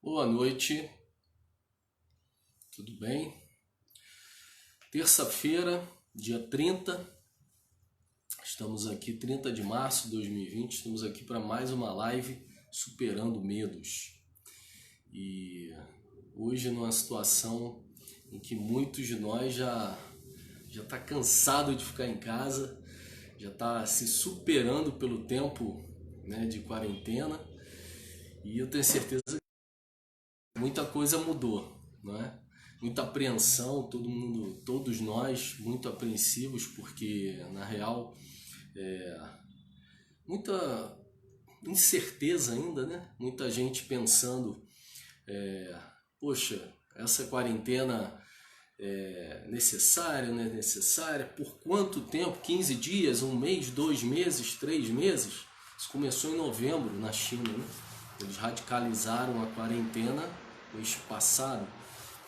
Boa noite, tudo bem? Terça-feira, dia 30, estamos aqui, 30 de março de 2020, estamos aqui para mais uma live Superando Medos. E hoje numa situação em que muitos de nós já tá cansado de ficar em casa, já está se superando pelo tempo, né, de quarentena, e eu tenho certeza que muita coisa mudou, não é? Muita apreensão, todo mundo, todos nós muito apreensivos, porque na real muita incerteza ainda, né? Muita gente pensando, poxa, essa quarentena é necessária, não é necessária? Por quanto tempo? 15 dias, um mês, 2 meses, 3 meses? Isso começou em novembro na China, né? Eles radicalizaram a quarentena no mês passado,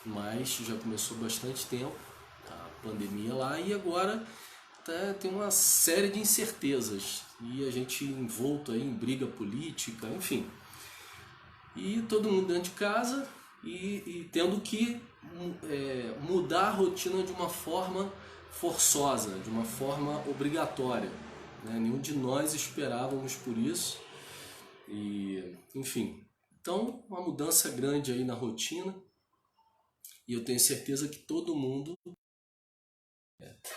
mas já começou bastante tempo a pandemia lá e agora tem uma série de incertezas e a gente envolto aí em briga política, enfim. E todo mundo dentro de casa e tendo que mudar a rotina de uma forma forçosa, de uma forma obrigatória, né? Nenhum de nós esperávamos por isso e, enfim. Então, uma mudança grande aí na rotina e eu tenho certeza que todo mundo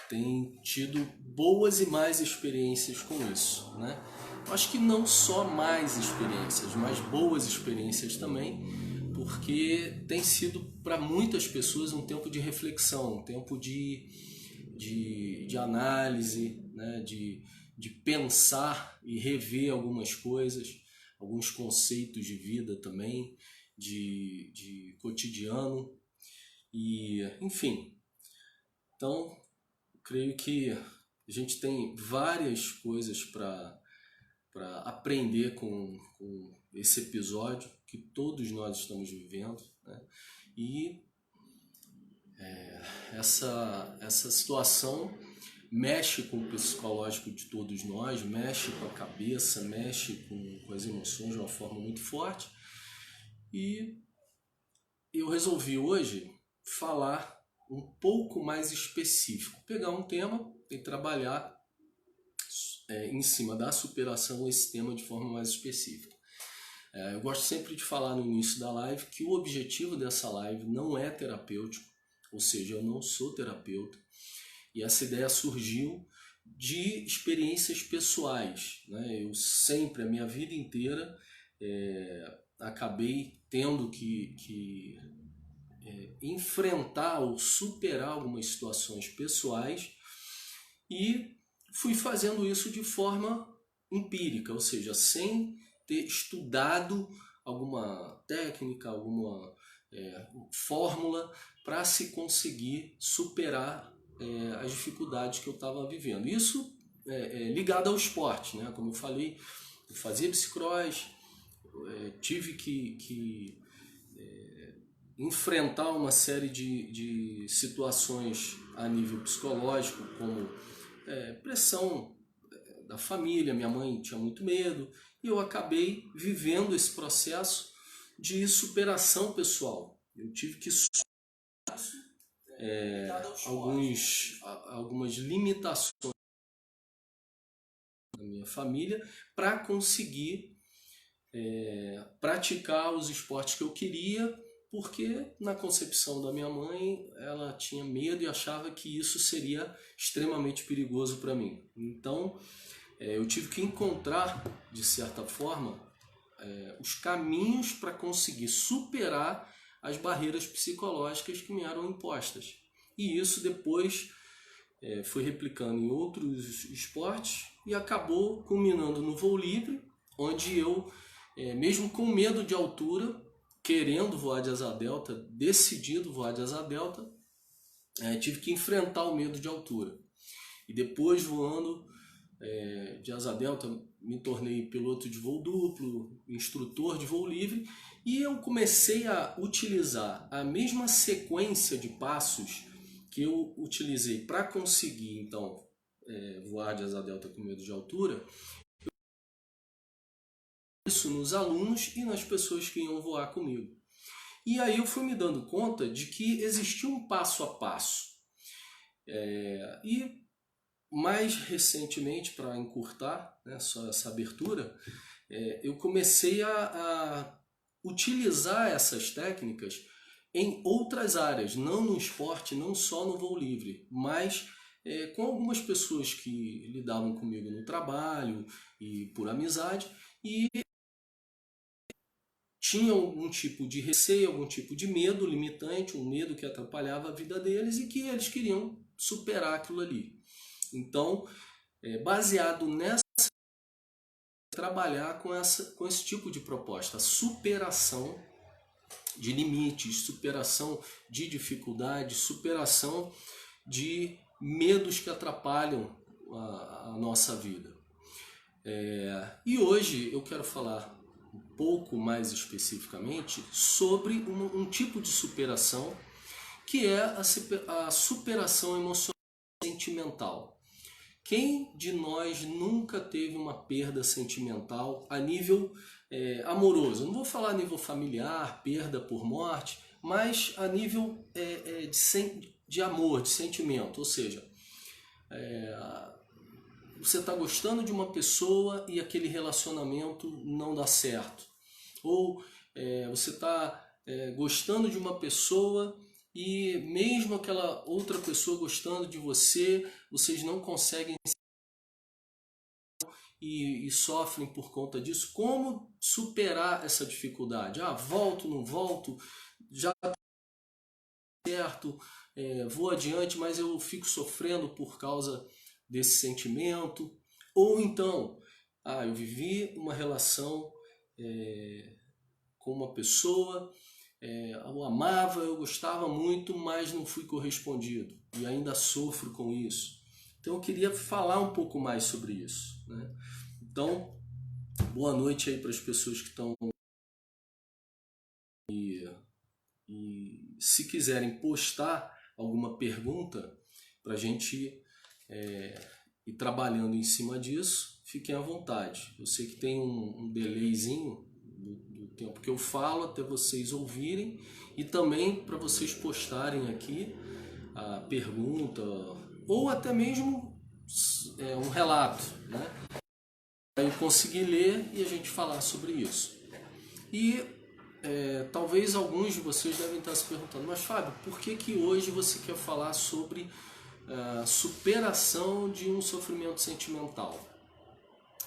tem tido boas e mais experiências com isso, né? Acho que não só mais experiências, mas boas experiências também, porque tem sido para muitas pessoas um tempo de reflexão, um tempo de análise, né? De pensar e rever algumas coisas, alguns conceitos de vida também, de cotidiano e enfim. Então, creio que a gente tem várias coisas para aprender com esse episódio que todos nós estamos vivendo, né? E essa situação mexe com o psicológico de todos nós, mexe com a cabeça, mexe com as emoções de uma forma muito forte. E eu resolvi hoje falar um pouco mais específico, pegar um tema e trabalhar em cima da superação esse tema de forma mais específica. Eu gosto sempre de falar no início da live que o objetivo dessa live não é terapêutico, ou seja, eu não sou terapeuta, e essa ideia surgiu de experiências pessoais, né? Eu sempre, a minha vida inteira, acabei tendo que enfrentar ou superar algumas situações pessoais e fui fazendo isso de forma empírica, ou seja, sem ter estudado alguma técnica, alguma fórmula para se conseguir superar as dificuldades que eu estava vivendo. Isso ligado ao esporte, né? Como eu falei, eu fazia bicicross, tive que enfrentar uma série de situações a nível psicológico, como pressão da família, minha mãe tinha muito medo, e eu acabei vivendo esse processo de superação pessoal. Eu tive que algumas limitações da minha família para conseguir praticar os esportes que eu queria, porque na concepção da minha mãe ela tinha medo e achava que isso seria extremamente perigoso para mim. Então eu tive que encontrar, de certa forma, os caminhos para conseguir superar as barreiras psicológicas que me eram impostas. E isso depois foi replicando em outros esportes e acabou culminando no voo livre, onde eu, mesmo com medo de altura, querendo voar de asa delta, decidido voar de asa delta, tive que enfrentar o medo de altura. E depois voando de asa delta, me tornei piloto de voo duplo, instrutor de voo livre, e eu comecei a utilizar a mesma sequência de passos que eu utilizei para conseguir então voar de asa delta com medo de altura, isso nos alunos e nas pessoas que iam voar comigo. E aí eu fui me dando conta de que existia um passo a passo. E mais recentemente, para encurtar, né, só essa abertura, eu comecei a utilizar essas técnicas em outras áreas, não no esporte, não só no voo livre, mas com algumas pessoas que lidavam comigo no trabalho e por amizade e tinham algum tipo de receio, algum tipo de medo limitante, um medo que atrapalhava a vida deles e que eles queriam superar aquilo ali. Então, baseado nessa, trabalhar com esse tipo de proposta, a superação de limites, superação de dificuldades, superação de medos que atrapalham a nossa vida. E hoje eu quero falar um pouco mais especificamente sobre um tipo de superação que é a superação emocional e sentimental. Quem de nós nunca teve uma perda sentimental a nível amoroso? Não vou falar a nível familiar, perda por morte, mas a nível de amor, de sentimento. Ou seja, você está gostando de uma pessoa e aquele relacionamento não dá certo. Ou você está gostando de uma pessoa e mesmo aquela outra pessoa gostando de você, vocês não conseguem e sofrem por conta disso. Como superar essa dificuldade? Volto, não volto, já está certo, vou adiante, mas eu fico sofrendo por causa desse sentimento. Ou então, eu vivi uma relação com uma pessoa, eu amava, eu gostava muito, mas não fui correspondido e ainda sofro com isso. Então eu queria falar um pouco mais sobre isso, né? Então, boa noite aí para as pessoas que estão e se quiserem postar alguma pergunta para a gente ir trabalhando em cima disso, fiquem à vontade. Eu sei que tem um delayzinho do tempo que eu falo até vocês ouvirem e também para vocês postarem aqui a pergunta ou até mesmo um relato, né? Para eu conseguir ler e a gente falar sobre isso. E talvez alguns de vocês devem estar se perguntando, mas Fábio, por que hoje você quer falar sobre superação de um sofrimento sentimental?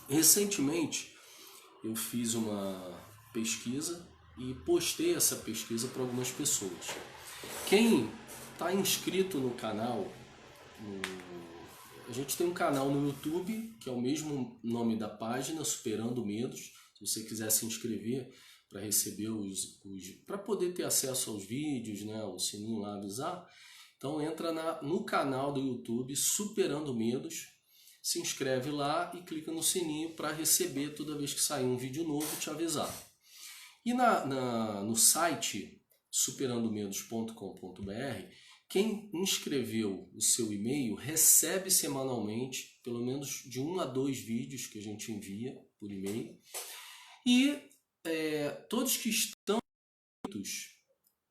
Recentemente eu fiz uma pesquisa e postei essa pesquisa para algumas pessoas. Quem está inscrito no canal, a gente tem um canal no YouTube, que é o mesmo nome da página, Superando Medos. Se você quiser se inscrever para receber para poder ter acesso aos vídeos, né, o sininho lá avisar, então entra no canal do YouTube Superando Medos, se inscreve lá e clica no sininho para receber toda vez que sair um vídeo novo te avisar. E no site superandomedos.com.br, quem inscreveu o seu e-mail recebe semanalmente pelo menos de 1 a 2 vídeos que a gente envia por e-mail. E todos que estão inscritos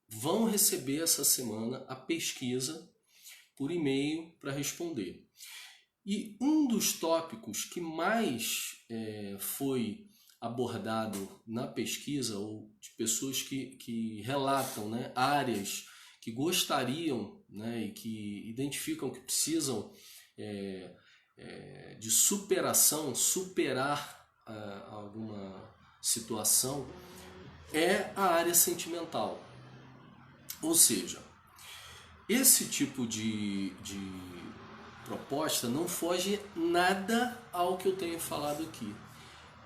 vão receber essa semana a pesquisa por e-mail para responder. E um dos tópicos que mais foi abordado na pesquisa, ou de pessoas que relatam, né, áreas que gostariam, né, e que identificam que precisam de superação, superar alguma situação, é a área sentimental. Ou seja, esse tipo de proposta não foge nada ao que eu tenho falado aqui.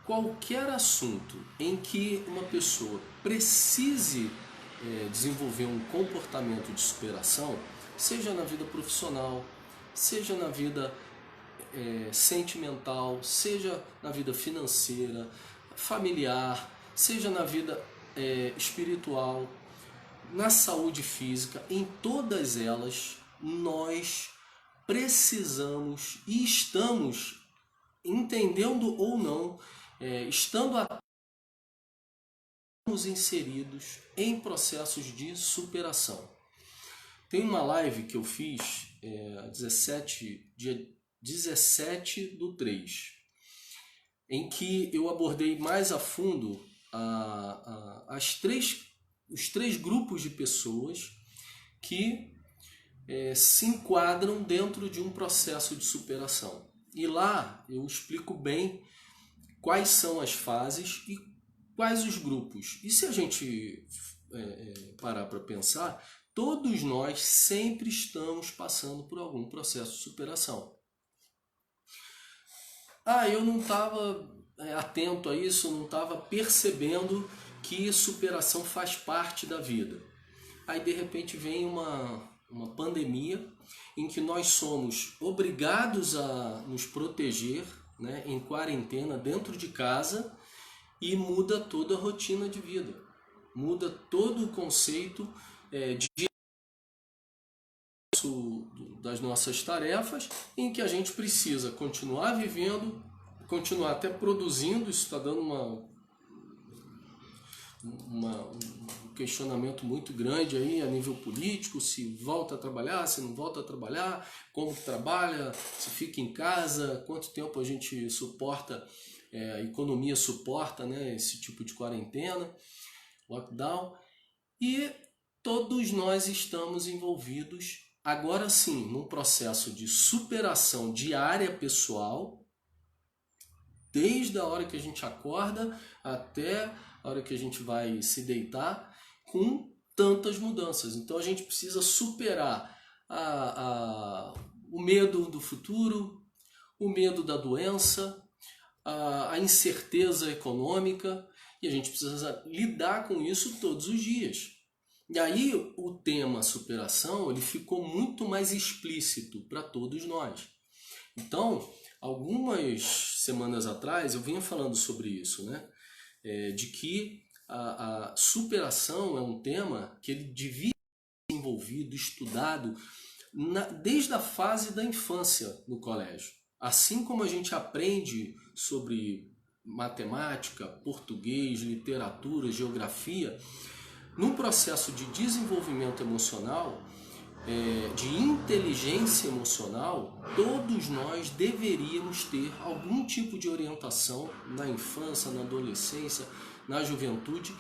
Qualquer assunto em que uma pessoa precise desenvolver um comportamento de superação, seja na vida profissional, seja na vida sentimental, seja na vida financeira, familiar, seja na vida espiritual, na saúde física, em todas elas nós precisamos e estamos, entendendo ou não, estando estamos inseridos em processos de superação. Tem uma live que eu fiz dia 17/3, em que eu abordei mais a fundo os três grupos de pessoas que se enquadram dentro de um processo de superação. E lá eu explico bem quais são as fases e quais os grupos. E se a gente parar para pensar, todos nós sempre estamos passando por algum processo de superação. Eu não estava atento a isso, não estava percebendo que superação faz parte da vida. Aí de repente vem uma pandemia em que nós somos obrigados a nos proteger, né, em quarentena dentro de casa, e muda toda a rotina de vida. Muda todo o conceito das nossas tarefas, em que a gente precisa continuar vivendo, continuar até produzindo. Isso está dando um questionamento muito grande aí a nível político, se volta a trabalhar, se não volta a trabalhar, como que trabalha, se fica em casa, quanto tempo a gente suporta, a economia suporta, né, esse tipo de quarentena, lockdown. E todos nós estamos envolvidos, agora sim, num processo de superação diária pessoal, desde a hora que a gente acorda até a hora que a gente vai se deitar, com tantas mudanças. Então a gente precisa superar o medo do futuro, o medo da doença, a incerteza econômica, e a gente precisa lidar com isso todos os dias. E aí o tema superação ele ficou muito mais explícito para todos nós. Então, algumas semanas atrás eu vinha falando sobre isso, né? De que a superação é um tema que ele devia ser envolvido, estudado desde a fase da infância no colégio. Assim como a gente aprende sobre matemática, português, literatura, geografia, num processo de desenvolvimento emocional, de inteligência emocional, todos nós deveríamos ter algum tipo de orientação na infância, na adolescência, na juventude,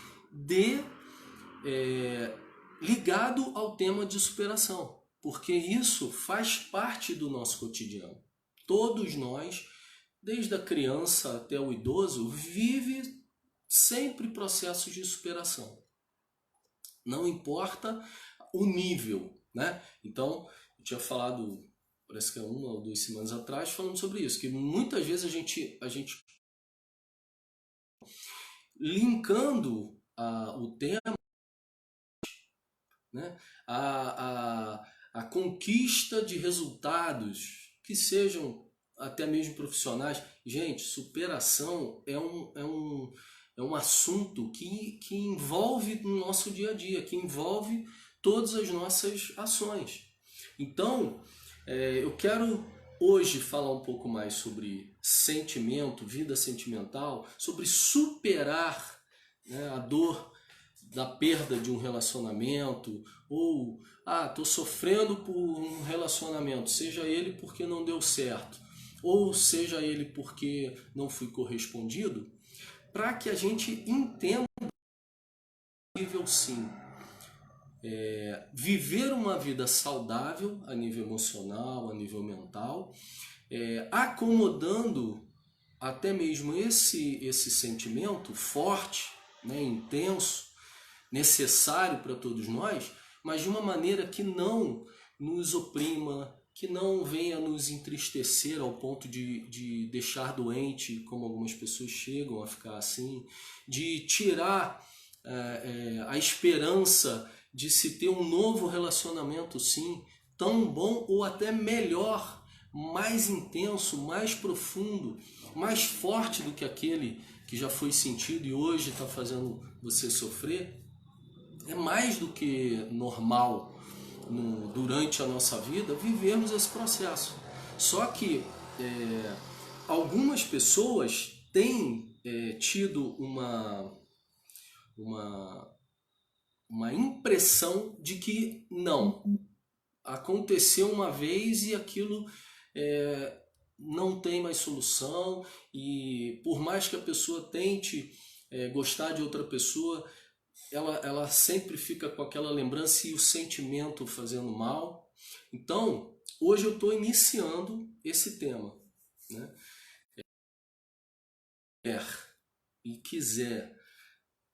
ligado ao tema de superação, porque isso faz parte do nosso cotidiano. Todos nós, desde a criança até o idoso, vive sempre processos de superação. Não importa o nível, né? Então, eu tinha falado, parece que 1 ou 2 semanas atrás, falando sobre isso, que muitas vezes a gente linkando o tema, né, a conquista de resultados que sejam até mesmo profissionais. Gente, superação é um assunto que envolve o nosso dia a dia, que envolve todas as nossas ações. Então, eu quero hoje falar um pouco mais sobre sentimento, vida sentimental, sobre superar, né, a dor da perda de um relacionamento, ou estou sofrendo por um relacionamento, seja ele porque não deu certo, ou seja ele porque não fui correspondido, para que a gente entenda nível sim. Viver uma vida saudável a nível emocional, a nível mental, acomodando até mesmo esse sentimento forte, né, intenso, necessário para todos nós, mas de uma maneira que não nos oprima, que não venha nos entristecer ao ponto de deixar doente, como algumas pessoas chegam a ficar assim, de tirar a esperança de se ter um novo relacionamento, sim, tão bom ou até melhor, mais intenso, mais profundo, mais forte do que aquele que já foi sentido e hoje está fazendo você sofrer. É mais do que normal durante a nossa vida vivermos esse processo. Só que algumas pessoas têm tido uma impressão de que não, aconteceu uma vez e aquilo não tem mais solução, e por mais que a pessoa tente gostar de outra pessoa, ela sempre fica com aquela lembrança e o sentimento fazendo mal. Então, hoje eu estou iniciando esse tema, né? E quiser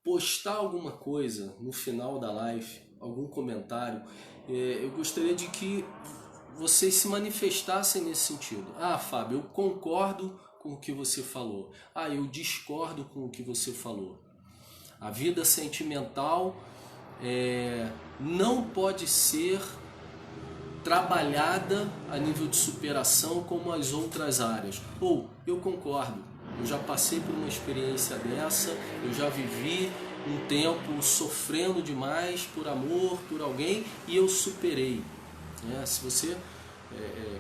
postar alguma coisa no final da live, algum comentário, eu gostaria de que vocês se manifestassem nesse sentido. Ah, Fábio, eu concordo com o que você falou. Ah, eu discordo com o que você falou. A vida sentimental não pode ser trabalhada a nível de superação como as outras áreas. Ou, eu concordo, eu já passei por uma experiência dessa, eu já vivi um tempo sofrendo demais por amor, por alguém, e eu superei. Se você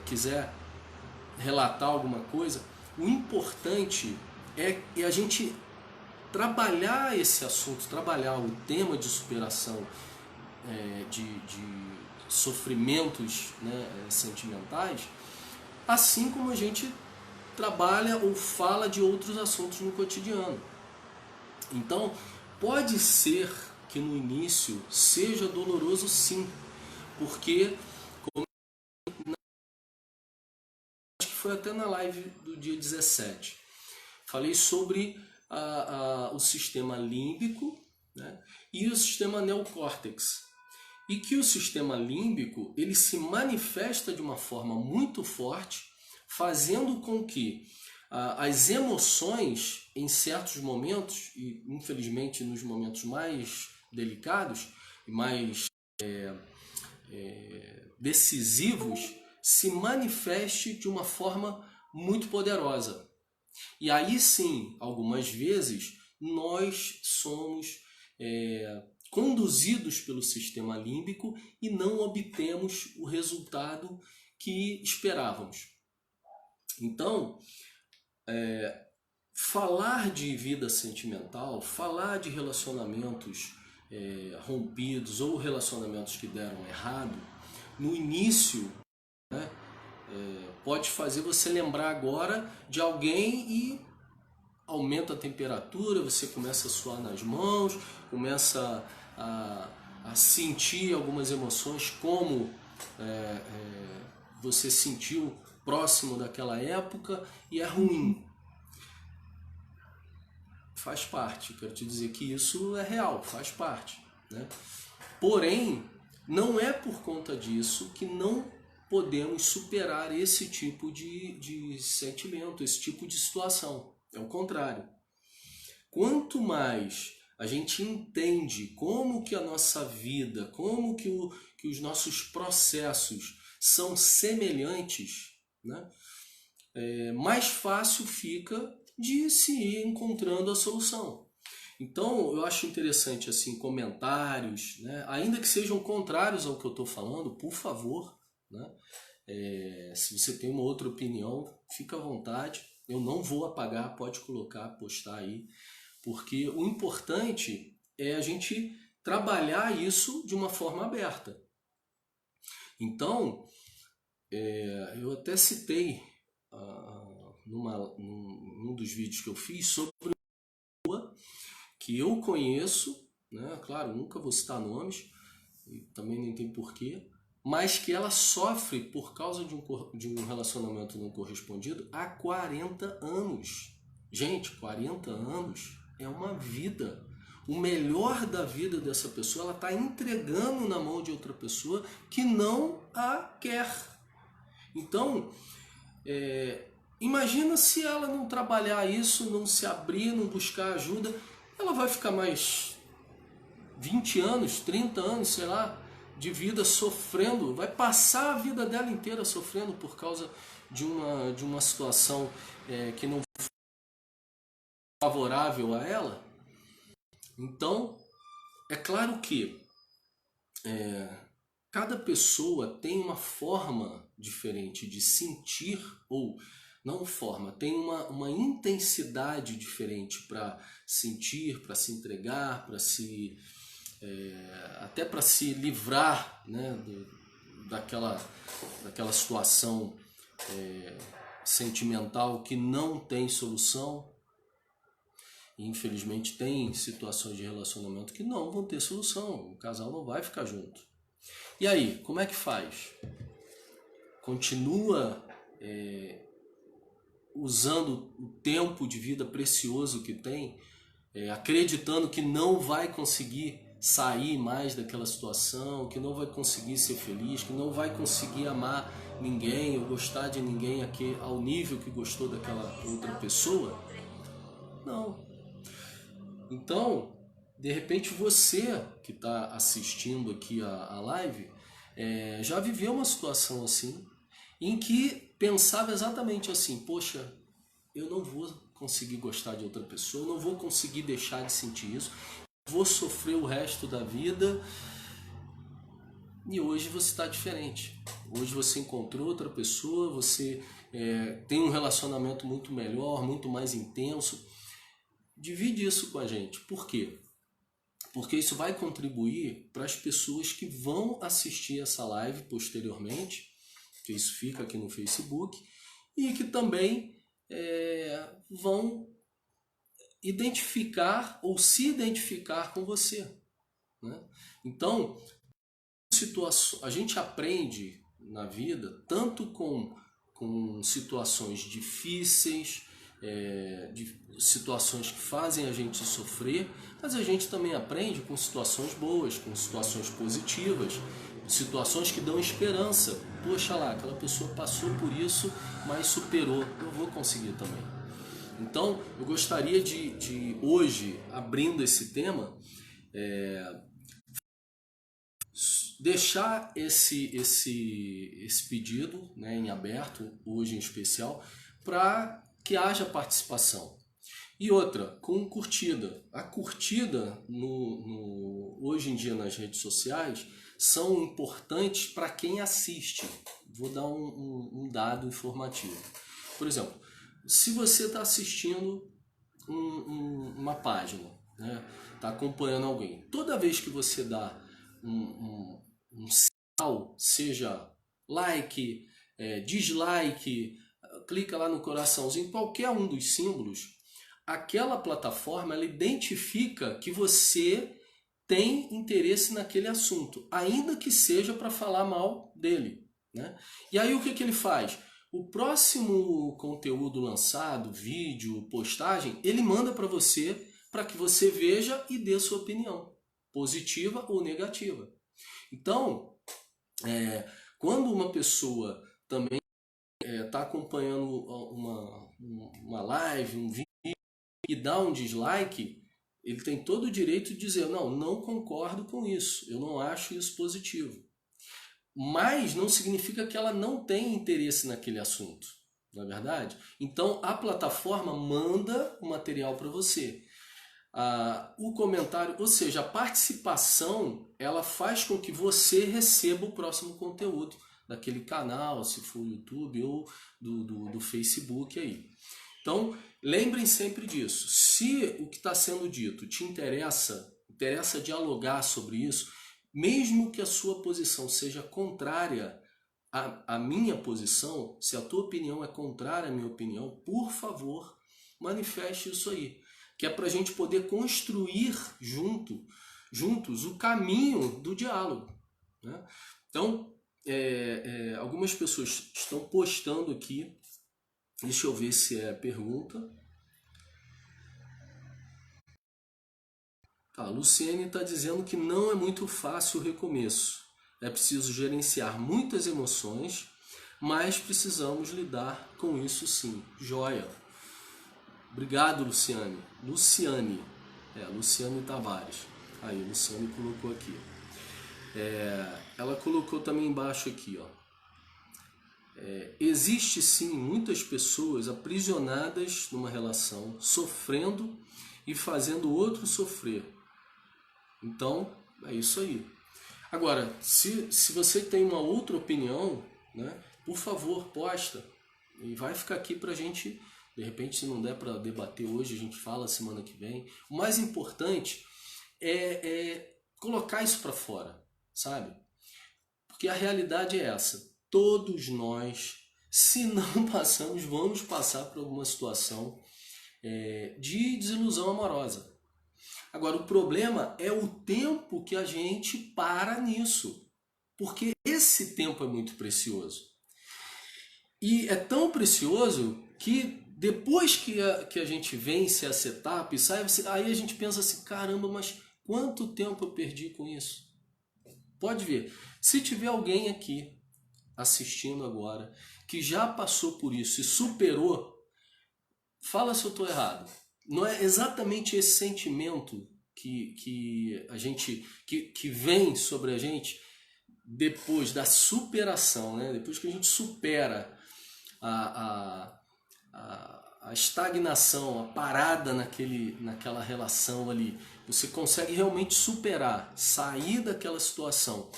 quiser relatar alguma coisa, o importante é a gente trabalhar esse assunto, trabalhar o tema de superação de sofrimentos, né, sentimentais, assim como a gente trabalha ou fala de outros assuntos no cotidiano. Então, pode ser que no início seja doloroso, sim, porque acho que foi até na live do dia 17, falei sobre o sistema límbico, né, e o sistema neocórtex. E que o sistema límbico ele se manifesta de uma forma muito forte, fazendo com que as emoções, em certos momentos, e infelizmente nos momentos mais delicados e mais decisivos, se manifeste de uma forma muito poderosa. E aí sim, algumas vezes, nós somos conduzidos pelo sistema límbico e não obtemos o resultado que esperávamos. Então, falar de vida sentimental, falar de relacionamentos rompidos ou relacionamentos que deram errado, no início, né, pode fazer você lembrar agora de alguém e aumenta a temperatura, você começa a suar nas mãos, começa a sentir algumas emoções como você sentiu próximo daquela época, e é ruim. Faz parte, quero te dizer que isso é real, faz parte, né? Porém, não é por conta disso que não podemos superar esse tipo de sentimento, esse tipo de situação. É o contrário. Quanto mais a gente entende como que a nossa vida, como que os nossos processos são semelhantes, né, mais fácil fica de se ir encontrando a solução. Então, eu acho interessante assim comentários, né, ainda que sejam contrários ao que eu estou falando, por favor, né, se você tem uma outra opinião, fica à vontade. Eu não vou apagar, pode colocar, postar aí, porque o importante é a gente trabalhar isso de uma forma aberta. Então, eu até citei num dos vídeos que eu fiz sobre uma pessoa que eu conheço, né? Claro, nunca vou citar nomes, e também nem tem porquê, mas que ela sofre por causa de um relacionamento não correspondido há 40 anos. Gente, 40 anos é uma vida. O melhor da vida dessa pessoa, ela está entregando na mão de outra pessoa que não a quer. Então, imagina se ela não trabalhar isso, não se abrir, não buscar ajuda, ela vai ficar mais 20 anos, 30 anos, sei lá, de vida sofrendo, vai passar a vida dela inteira sofrendo por causa de uma situação que não foi favorável a ela. Então, é claro que cada pessoa tem uma forma diferente de sentir ou não forma, tem uma intensidade diferente para sentir, para se entregar, para se até para se livrar, né, daquela situação sentimental que não tem solução. E, infelizmente tem situações de relacionamento que não vão ter solução, o casal não vai ficar junto. E aí, como é que faz? Continua usando o tempo de vida precioso que tem, acreditando que não vai conseguir sair mais daquela situação, que não vai conseguir ser feliz, que não vai conseguir amar ninguém ou gostar de ninguém aqui ao nível que gostou daquela outra pessoa? Não. Então, de repente você que está assistindo aqui a live já viveu uma situação assim, em que pensava exatamente assim: poxa, eu não vou conseguir gostar de outra pessoa, eu não vou conseguir deixar de sentir isso, vou sofrer o resto da vida. E hoje você está diferente. Hoje você encontrou outra pessoa, você tem um relacionamento muito melhor, muito mais intenso. Divide isso com a gente. Por quê? Porque isso vai contribuir para as pessoas que vão assistir essa live posteriormente, que isso fica aqui no Facebook, e que também vão identificar ou se identificar com você, né? Então, a gente aprende na vida tanto com situações difíceis, de situações que fazem a gente sofrer, mas a gente também aprende com situações boas, com situações positivas, situações que dão esperança. Poxa lá, aquela pessoa passou por isso, mas superou, eu vou conseguir também. Então, eu gostaria de hoje, abrindo esse tema, deixar esse pedido, né, em aberto, hoje em especial, para que haja participação. E outra, com curtida. A curtida hoje em dia nas redes sociais são importantes para quem assiste. Vou dar um dado informativo. Por exemplo, se você está assistindo uma página, né, está acompanhando alguém, toda vez que você dá um sinal, seja like, dislike, clica lá no coraçãozinho, qualquer um dos símbolos, aquela plataforma ela identifica que você tem interesse naquele assunto, ainda que seja para falar mal dele, né? E aí o que ele faz? O próximo conteúdo lançado, vídeo, postagem, ele manda para você para que você veja e dê sua opinião, positiva ou negativa. Então, quando uma pessoa também está acompanhando uma live, um vídeo e dá um dislike, ele tem todo o direito de dizer: não concordo com isso, eu não acho isso positivo. Mas não significa que ela não tem interesse naquele assunto, não é verdade? Então a plataforma manda o material para você. O comentário, ou seja, a participação, ela faz com que você receba o próximo conteúdo daquele canal, se for o YouTube ou do Facebook aí. Então, lembrem sempre disso. Se o que está sendo dito te interessa dialogar sobre isso, mesmo que a sua posição seja contrária à minha posição, se a tua opinião é contrária à minha opinião, por favor, manifeste isso aí. Que é para a gente poder construir juntos o caminho do diálogo, né? Então, algumas pessoas estão postando aqui. Deixa eu ver se é pergunta. Tá, a Luciene está dizendo que não é muito fácil o recomeço. É preciso gerenciar muitas emoções, mas precisamos lidar com isso sim. Joia. Obrigado, Luciane. Luciane Tavares. Aí, Luciane colocou aqui. Ela colocou também embaixo aqui, ó. Existe sim muitas pessoas aprisionadas numa relação, sofrendo e fazendo o outro sofrer. Então, é isso aí. Agora, se você tem uma outra opinião, né, por favor, posta. E vai ficar aqui pra gente, de repente, se não der para debater hoje, a gente fala semana que vem. O mais importante é colocar isso para fora, sabe? Porque a realidade é essa. Todos nós, se não passamos, vamos passar por alguma situação de desilusão amorosa. Agora, o problema é o tempo que a gente para nisso. Porque esse tempo é muito precioso. E é tão precioso que depois que a gente vence essa etapa e sai, aí a gente pensa assim, caramba, mas quanto tempo eu perdi com isso? Pode ver, se tiver alguém aqui assistindo agora que já passou por isso e superou, fala se eu estou errado. Não é exatamente esse sentimento que a gente que vem sobre a gente depois da superação, né? Depois que a gente supera a estagnação, a parada naquela relação ali, você consegue realmente superar, sair daquela situação.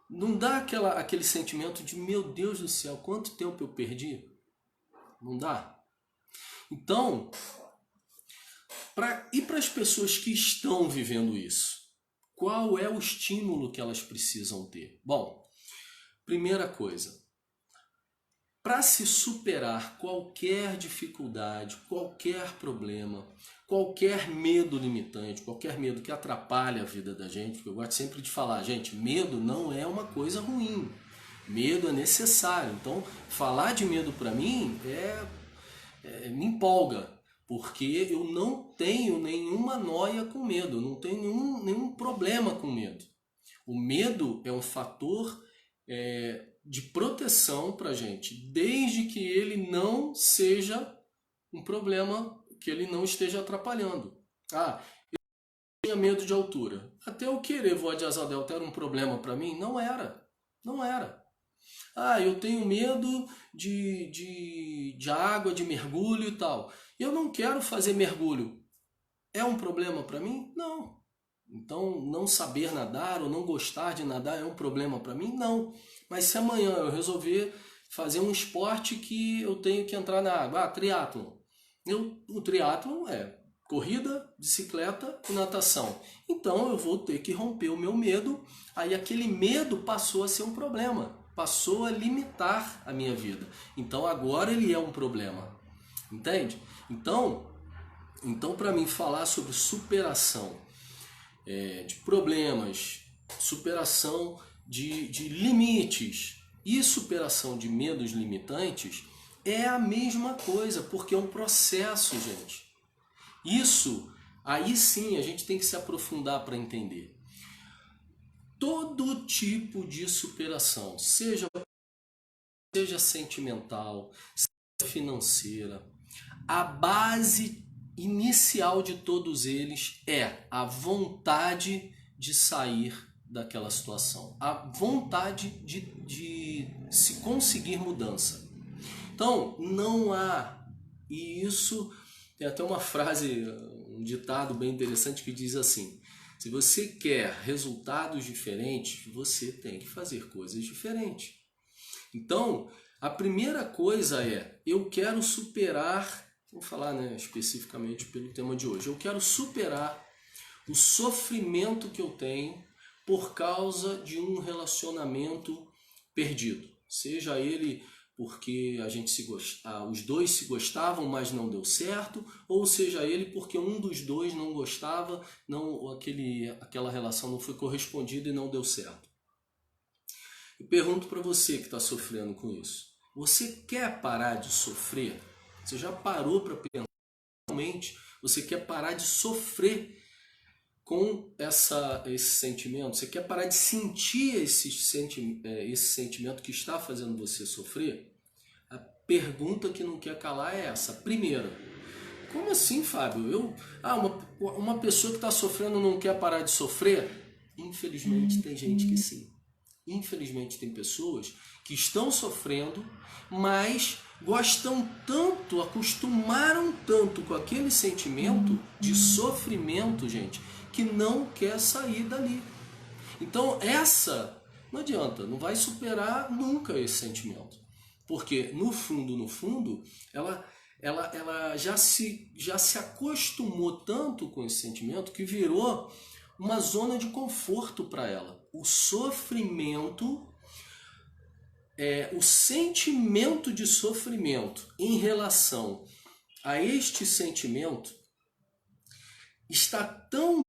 Não dá aquele sentimento de, meu Deus do céu, quanto tempo eu perdi? Não dá? Então, para as pessoas que estão vivendo isso, qual é o estímulo que elas precisam ter? Bom, primeira coisa, para se superar qualquer dificuldade, qualquer problema, qualquer medo limitante, qualquer medo que atrapalhe a vida da gente, porque eu gosto sempre de falar, gente, medo não é uma coisa ruim. Medo é necessário. Então, falar de medo para mim me empolga, porque eu não tenho nenhuma noia com medo, eu não tenho nenhum problema com medo. O medo é um fator de proteção para a gente, desde que ele não seja um problema, que ele não esteja atrapalhando. Ah, eu tinha medo de altura. Até eu querer voar de asa delta era um problema para mim? Não era. Não era. Ah, eu tenho medo de água, de mergulho e tal. Eu não quero fazer mergulho. É um problema para mim? Não. Então, não saber nadar ou não gostar de nadar é um problema para mim? Não. Mas se amanhã eu resolver fazer um esporte que eu tenho que entrar na água, triatlon. O triatlon é corrida, bicicleta e natação. Então eu vou ter que romper o meu medo. Aí aquele medo passou a ser um problema, passou a limitar a minha vida. Então agora ele é um problema. Entende? Então para mim falar sobre superação de problemas, superação de limites e superação de medos limitantes é a mesma coisa, porque é um processo, gente. Isso, aí sim, a gente tem que se aprofundar para entender. Todo tipo de superação, seja sentimental, seja financeira, a base inicial de todos eles é a vontade de sair daquela situação, a vontade de se conseguir mudança. Então, não há, e isso tem até uma frase, um ditado bem interessante que diz assim: se você quer resultados diferentes, você tem que fazer coisas diferentes. Então, a primeira coisa é, eu quero superar, vou falar especificamente pelo tema de hoje, eu quero superar o sofrimento que eu tenho por causa de um relacionamento perdido. Seja ele porque os dois se gostavam, mas não deu certo, ou seja ele porque um dos dois não gostava, aquela relação não foi correspondida e não deu certo. Eu pergunto para você que está sofrendo com isso, você quer parar de sofrer? Você já parou para pensar realmente? Você quer parar de sofrer com esse sentimento? Você quer parar de sentir esse sentimento que está fazendo você sofrer? A pergunta que não quer calar é essa. Primeiro, como assim, Fábio? Uma pessoa que está sofrendo não quer parar de sofrer? Infelizmente tem gente que sim. Infelizmente tem pessoas que estão sofrendo, mas gostam tanto, acostumaram tanto com aquele sentimento de sofrimento, gente, que não quer sair dali. Então não adianta, não vai superar nunca esse sentimento. Porque no fundo, ela já se acostumou tanto com esse sentimento que virou uma zona de conforto para ela. O sofrimento, o sentimento de sofrimento em relação a este sentimento está tão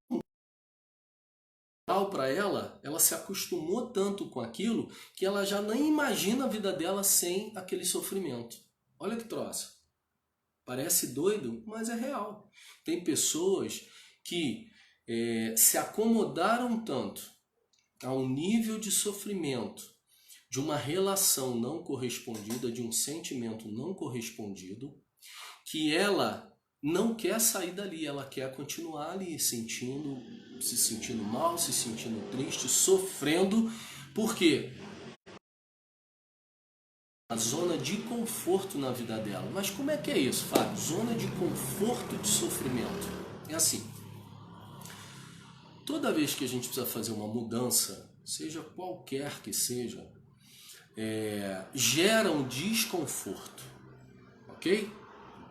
para ela se acostumou tanto com aquilo que ela já nem imagina a vida dela sem aquele sofrimento. Olha que troço. Parece doido, mas é real. Tem pessoas que se acomodaram tanto ao nível de sofrimento de uma relação não correspondida, de um sentimento não correspondido, que ela não quer sair dali, ela quer continuar ali, se sentindo mal, se sentindo triste, sofrendo, porque a zona de conforto na vida dela. Mas como é que é isso, Fábio? Zona de conforto de sofrimento. É assim, toda vez que a gente precisa fazer uma mudança, seja qualquer que seja, gera um desconforto, ok?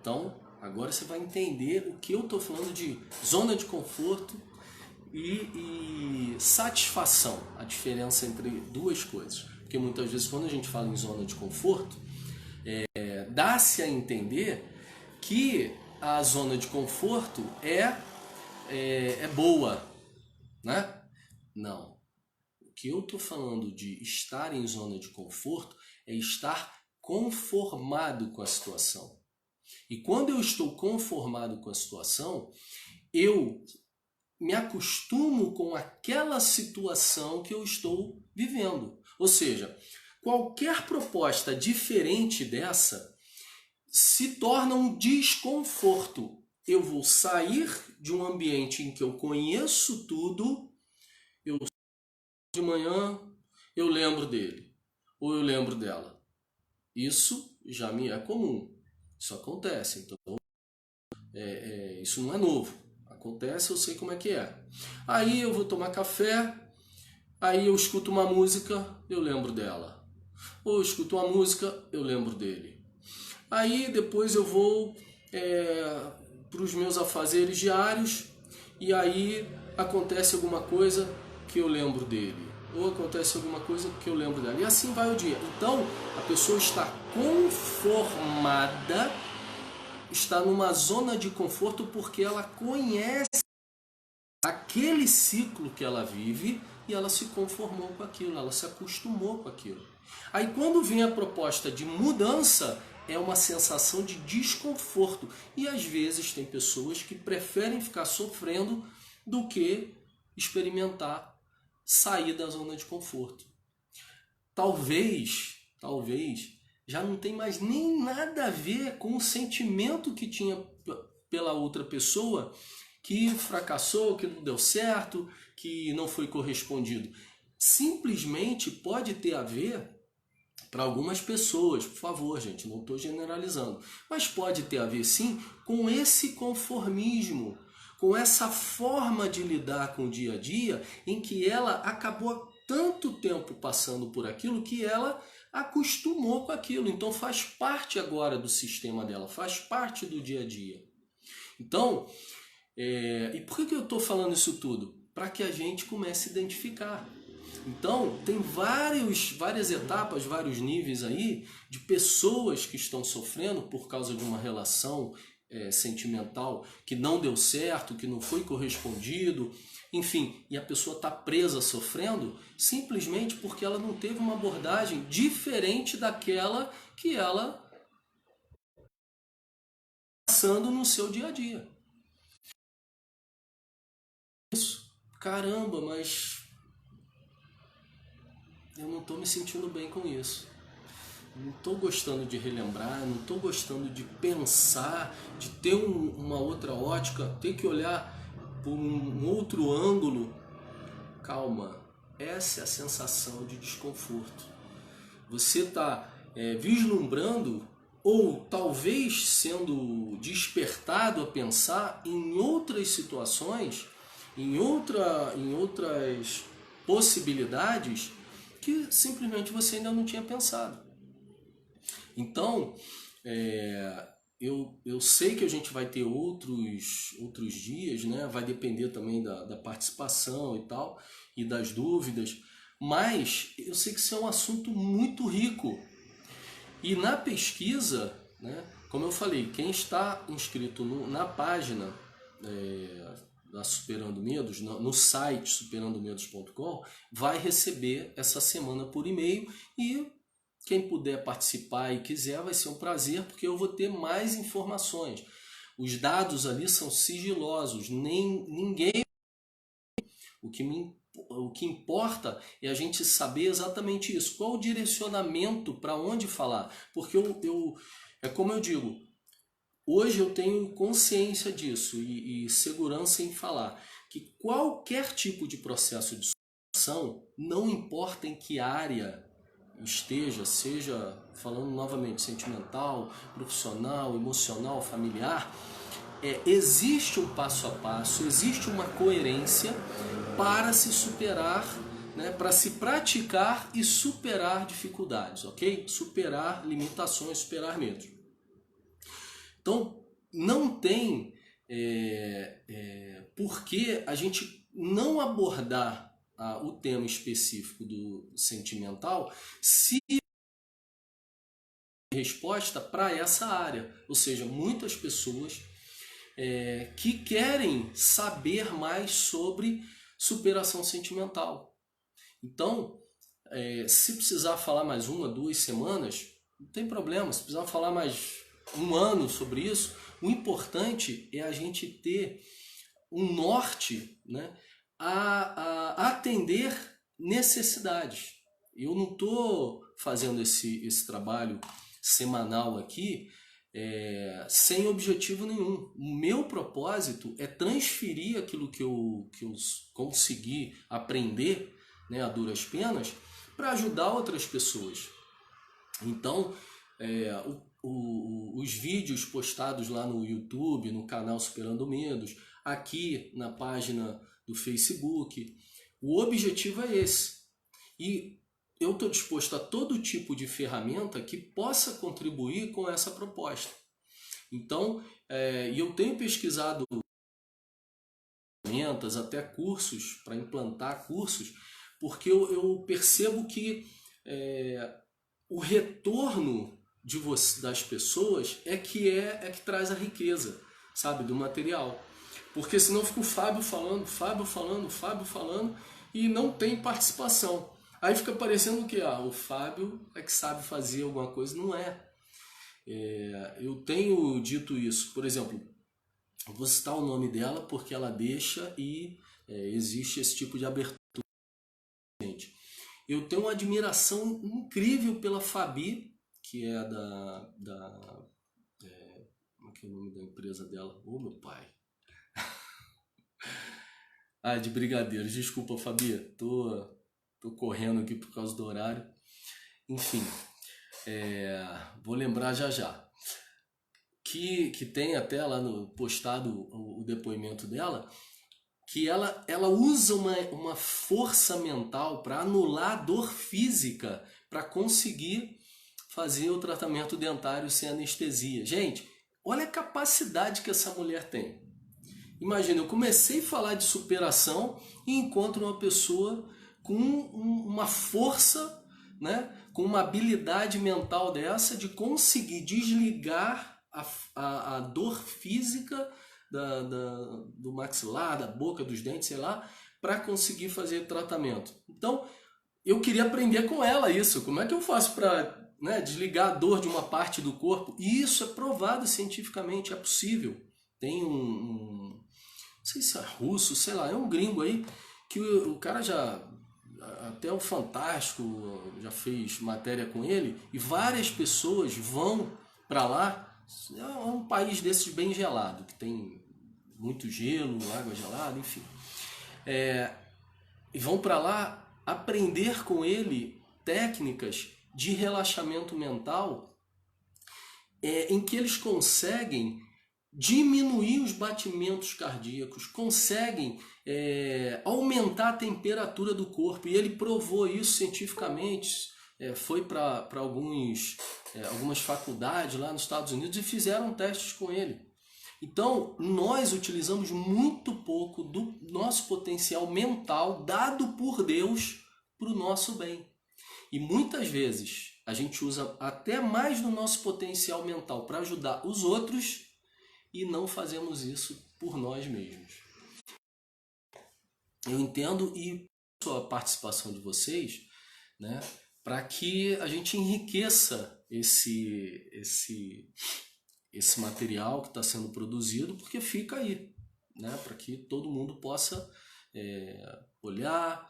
Então, agora você vai entender o que eu estou falando de zona de conforto e satisfação, a diferença entre duas coisas. Porque muitas vezes quando a gente fala em zona de conforto, dá-se a entender que a zona de conforto é boa, né? Não. O que eu estou falando de estar em zona de conforto é estar conformado com a situação. E quando eu estou conformado com a situação, eu me acostumo com aquela situação que eu estou vivendo. Ou seja, qualquer proposta diferente dessa se torna um desconforto. Eu vou sair de um ambiente em que eu conheço tudo, de manhã eu lembro dele, ou eu lembro dela. Isso já me é comum. Isso acontece, então isso não é novo. Acontece, eu sei como é que é. Aí eu vou tomar café, aí eu escuto uma música, eu lembro dela. Ou eu escuto uma música, eu lembro dele. Aí depois eu vou para os meus afazeres diários e aí acontece alguma coisa que eu lembro dele. Ou acontece alguma coisa que eu lembro dela. E assim vai o dia. Então a pessoa está conformada, está numa zona de conforto porque ela conhece aquele ciclo que ela vive e ela se conformou com aquilo, ela se acostumou com aquilo. Aí quando vem a proposta de mudança, é uma sensação de desconforto. E às vezes tem pessoas que preferem ficar sofrendo do que experimentar sair da zona de conforto. Talvez, já não tem mais nem nada a ver com o sentimento que tinha pela outra pessoa, que fracassou, que não deu certo, que não foi correspondido. Simplesmente pode ter a ver, para algumas pessoas, por favor, gente, não estou generalizando, mas pode ter a ver sim com esse conformismo, com essa forma de lidar com o dia a dia, em que ela acabou tanto tempo passando por aquilo que ela acostumou com aquilo. Então faz parte agora do sistema dela, faz parte do dia a dia. Então, e por que eu estou falando isso tudo? Para que a gente comece a identificar. Então, tem várias etapas, vários níveis aí de pessoas que estão sofrendo por causa de uma relação sentimental que não deu certo, que não foi correspondido, enfim, e a pessoa está presa sofrendo simplesmente porque ela não teve uma abordagem diferente daquela que ela está passando no seu dia a dia. Isso, caramba, mas eu não estou me sentindo bem com isso. Não estou gostando de relembrar, não estou gostando de pensar, de ter uma outra ótica, ter que olhar por um outro ângulo. Calma, essa é a sensação de desconforto. Você está vislumbrando ou talvez sendo despertado a pensar em outras situações, em outras possibilidades que simplesmente você ainda não tinha pensado. Então, eu sei que a gente vai ter outros dias, né? Vai depender também da participação e tal, e das dúvidas, mas eu sei que isso é um assunto muito rico. E na pesquisa, né, como eu falei, quem está inscrito na página da Superando Medos, no site superandomedos.com, vai receber essa semana por e-mail, e quem puder participar e quiser vai ser um prazer, porque eu vou ter mais informações. Os dados ali são sigilosos, ninguém. O que importa é a gente saber exatamente isso. Qual o direcionamento para onde falar? Porque é como eu digo, hoje eu tenho consciência disso e segurança em falar que qualquer tipo de processo de superação, não importa em que área esteja, seja falando novamente sentimental, profissional, emocional, familiar, existe um passo a passo, existe uma coerência para se superar, né, para se praticar e superar dificuldades, ok? Superar limitações, superar medos. Então, não tem por que a gente não abordar o tema específico do sentimental se resposta para essa área, ou seja, muitas pessoas que querem saber mais sobre superação sentimental. Então, se precisar falar mais 1, 2 semanas, não tem problema. Se precisar falar mais 1 ano sobre isso, o importante é a gente ter um norte, né, a atender necessidades. Eu não estou fazendo esse trabalho semanal aqui sem objetivo nenhum. O meu propósito é transferir aquilo que eu consegui aprender, né, a duras penas, para ajudar outras pessoas. Então, os vídeos postados lá no YouTube, no canal Superando Medos, aqui na página do Facebook, o objetivo é esse. E eu estou disposto a todo tipo de ferramenta que possa contribuir com essa proposta. Então, eu tenho pesquisado ferramentas, até cursos, para implantar cursos, porque eu percebo que o retorno das pessoas é que traz a riqueza, sabe, do material. Porque senão fica o Fábio falando e não tem participação. Aí fica parecendo que o Fábio é que sabe fazer alguma coisa. Não é. Eu tenho dito isso. Por exemplo, vou citar o nome dela porque ela deixa e existe esse tipo de abertura. Eu tenho uma admiração incrível pela Fabi, que é como é que é o nome da empresa dela? Ô, meu pai. De Brigadeiros. Desculpa, Fabi. Tô correndo aqui por causa do horário. Enfim, vou lembrar já. Que tem até lá postado o depoimento dela, que ela usa uma força mental para anular a dor física para conseguir fazer o tratamento dentário sem anestesia. Gente, olha a capacidade que essa mulher tem. Imagina, eu comecei a falar de superação e encontro uma pessoa com uma força, né, com uma habilidade mental dessa de conseguir desligar a dor física do maxilar, da boca, dos dentes, sei lá, para conseguir fazer tratamento. Então, eu queria aprender com ela isso. Como é que eu faço para desligar a dor de uma parte do corpo? E isso é provado cientificamente, é possível. Tem não sei se é russo, sei lá, é um gringo aí, que o cara até o Fantástico já fez matéria com ele, e várias pessoas vão para lá. É um país desses bem gelado, que tem muito gelo, água gelada, enfim. E vão para lá aprender com ele técnicas de relaxamento mental em que eles conseguem diminuir os batimentos cardíacos, conseguem aumentar a temperatura do corpo. E ele provou isso cientificamente. foi para algumas faculdades lá nos Estados Unidos e fizeram testes com ele. Então, nós utilizamos muito pouco do nosso potencial mental dado por Deus para o nosso bem. E muitas vezes a gente usa até mais do nosso potencial mental para ajudar os outros e não fazemos isso por nós mesmos. Eu entendo e a participação de vocês, né, para que a gente enriqueça esse material que está sendo produzido, porque fica aí, né, para que todo mundo possa olhar,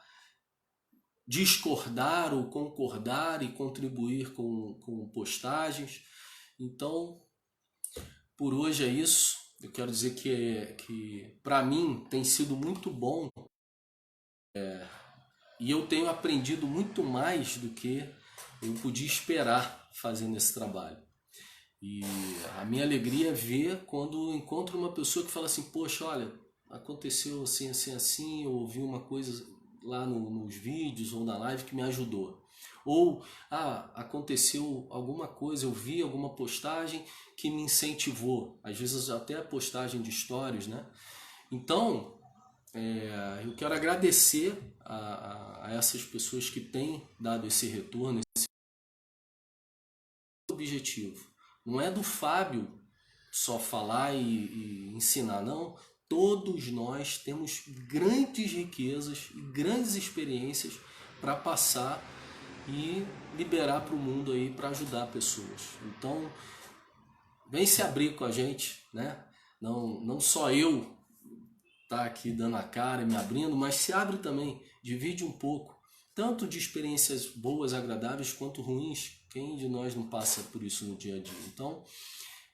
discordar ou concordar e contribuir com postagens. Então, por hoje é isso. Eu quero dizer que para mim tem sido muito bom e eu tenho aprendido muito mais do que eu podia esperar fazendo esse trabalho. E a minha alegria é ver quando eu encontro uma pessoa que fala assim, poxa, olha, aconteceu assim, assim, assim, eu ouvi uma coisa lá nos vídeos ou na live que me ajudou. Ou, aconteceu alguma coisa, eu vi alguma postagem que me incentivou. Às vezes até a postagem de stories, né? Então, eu quero agradecer a essas pessoas que têm dado esse retorno, esse objetivo. Não é do Fábio só falar e ensinar, não. Todos nós temos grandes riquezas e grandes experiências para passar e liberar para o mundo aí para ajudar pessoas. Então, vem se abrir com a gente, né? Não só eu tá aqui dando a cara e me abrindo, mas se abre também, divide um pouco, tanto de experiências boas, agradáveis, quanto ruins. Quem de nós não passa por isso no dia a dia? Então,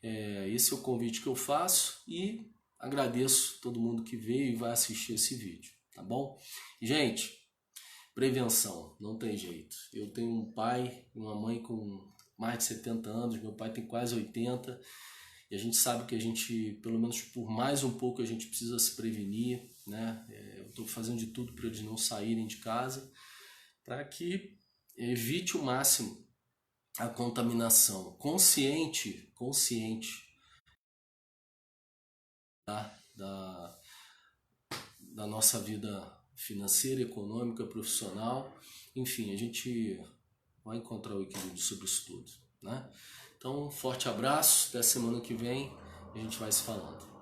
esse é o convite que eu faço e agradeço todo mundo que veio e vai assistir esse vídeo, tá bom? Gente, prevenção, não tem jeito. Eu tenho um pai e uma mãe com mais de 70 anos, meu pai tem quase 80, e a gente sabe que a gente, pelo menos por mais um pouco, a gente precisa se prevenir, né? Eu estou fazendo de tudo para eles não saírem de casa, para que evite o máximo a contaminação. Consciente da nossa vida financeira, econômica, profissional. Enfim, a gente vai encontrar o equilíbrio sobre isso tudo, né? Então, forte abraço, até semana que vem a gente vai se falando.